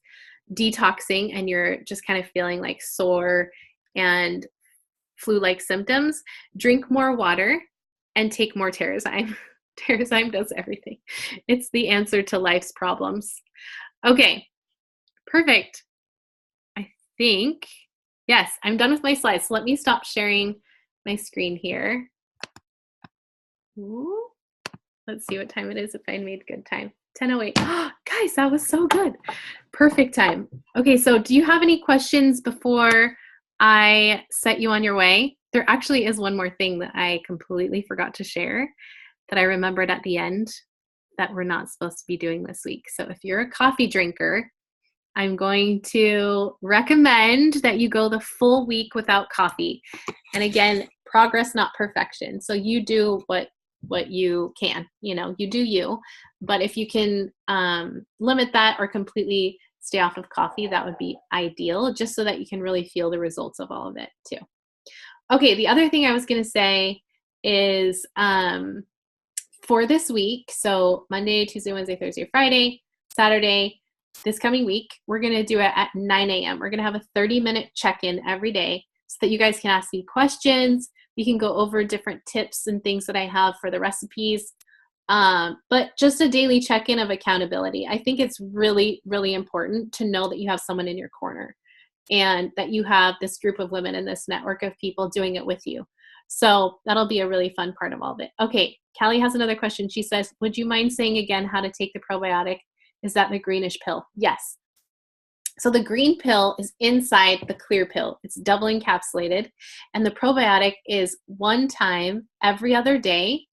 detoxing and you're just kind of feeling like sore and flu-like symptoms, drink more water and take more Terrazyme. Terrazyme does everything. It's the answer to life's problems. Okay, perfect. I think, yes, I'm done with my slides. So let me stop sharing my screen here. Ooh. Let's see what time it is if I made good time. 10:08. Oh, guys, that was so good. Perfect time. Okay, so do you have any questions before I set you on your way? There actually is one more thing that I completely forgot to share that I remembered at the end that we're not supposed to be doing this week. So if you're a coffee drinker, I'm going to recommend that you go the full week without coffee. And again, progress, not perfection. So you do what you can, you do you. But if you can limit that or completely stay off of coffee, that would be ideal, just so that you can really feel the results of all of it too. Okay, the other thing I was going to say is for this week, so Monday, Tuesday, Wednesday, Thursday, Friday, Saturday, this coming week, we're going to do it at 9 a.m. We're going to have a 30-minute check-in every day so that you guys can ask me questions. We can go over different tips and things that I have for the recipes, but just a daily check-in of accountability. I think it's really, really important to know that you have someone in your corner and that you have this group of women and this network of people doing it with you. So that'll be a really fun part of all of it. Okay, Callie has another question. She says, would you mind saying again how to take the probiotic? Is that the greenish pill? Yes. So the green pill is inside the clear pill. It's double encapsulated. And the probiotic is 1 time every other day.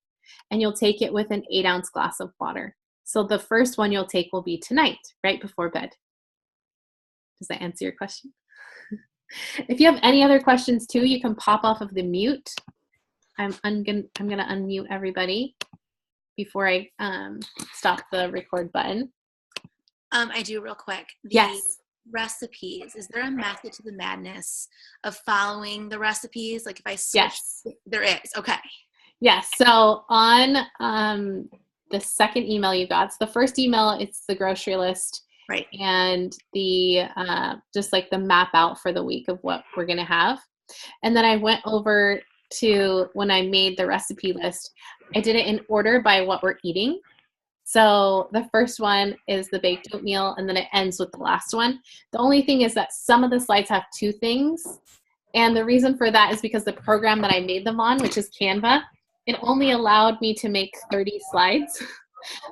And you'll take it with an 8-ounce glass of water. So the first one you'll take will be tonight, right before bed. Does that answer your question? If you have any other questions too, you can pop off of the mute. I'm gonna unmute everybody before I stop the record button. I do real quick. Yes. Recipes. Is there a method to the madness of following the recipes? Like if I switch, Yes. there is. Okay. Yes. So on the second email you got, so the first email, it's the grocery list. Right. And the just like the map out for the week of what we're going to have. And then I went over to when I made the recipe list, I did it in order by what we're eating. So the first one is the baked oatmeal, and then it ends with the last one. The only thing is that some of the slides have two things. And the reason for that is because the program that I made them on, which is Canva, it only allowed me to make 30 slides.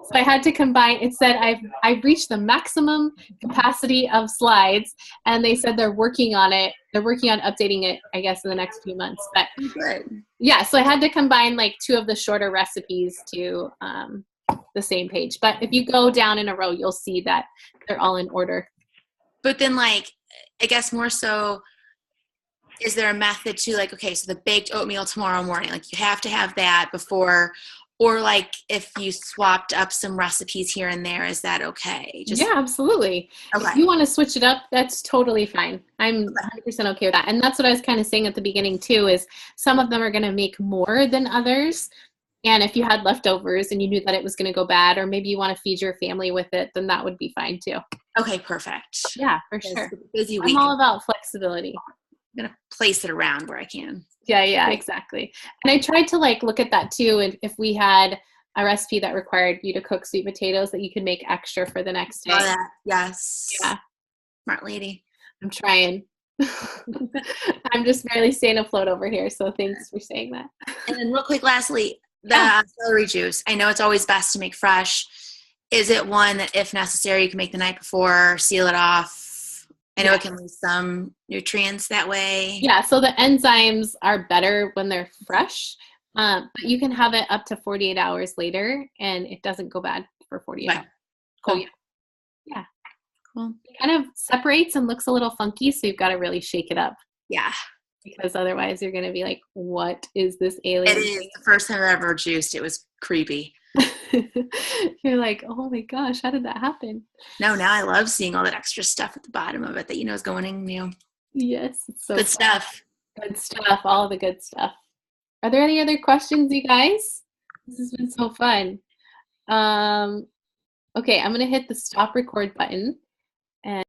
So I had to combine, it said I've reached the maximum capacity of slides, and they said they're working on it. They're working on updating it, I guess, in the next few months. But yeah, so I had to combine like two of the shorter recipes to the same page. But if you go down in a row, you'll see that they're all in order. But then like, I guess more so, is there a method to like, okay, so the baked oatmeal tomorrow morning, like you have to have that before, or like if you swapped up some recipes here and there, is that okay? Yeah, absolutely. Okay. If you want to switch it up, that's totally fine. I'm 100% okay with that. And that's what I was kind of saying at the beginning too, is some of them are going to make more than others. And if you had leftovers and you knew that it was going to go bad, or maybe you want to feed your family with it, then that would be fine too. Okay, perfect. Yeah, for sure. Busy week. I'm all about flexibility. I'm gonna place it around where I can. Yeah, exactly. And I tried to like look at that too. And if we had a recipe that required you to cook sweet potatoes, that you could make extra for the next day. That. Yes. Yeah. Smart lady. I'm trying. I'm just barely staying afloat over here. So thanks for saying that. And then real quick, lastly, the celery juice. I know it's always best to make fresh. Is it one that if necessary, you can make the night before, seal it off? I know it can lose some nutrients that way. Yeah, so the enzymes are better when they're fresh, but you can have it up to 48 hours later, and it doesn't go bad for 48 hours. Cool. Yeah. Cool. It kind of separates and looks a little funky, so you've got to really shake it up. Yeah. Because otherwise you're going to be like, what is this alien? It is. The first time I ever juiced, it was creepy. You're like, oh my gosh, how did that happen? No, now I love seeing all that extra stuff at the bottom of it that you know is going in you. Yes, it's so good stuff. Good stuff, all the good stuff. Are there any other questions, you guys? This has been so fun. Okay, I'm going to hit the stop record button. And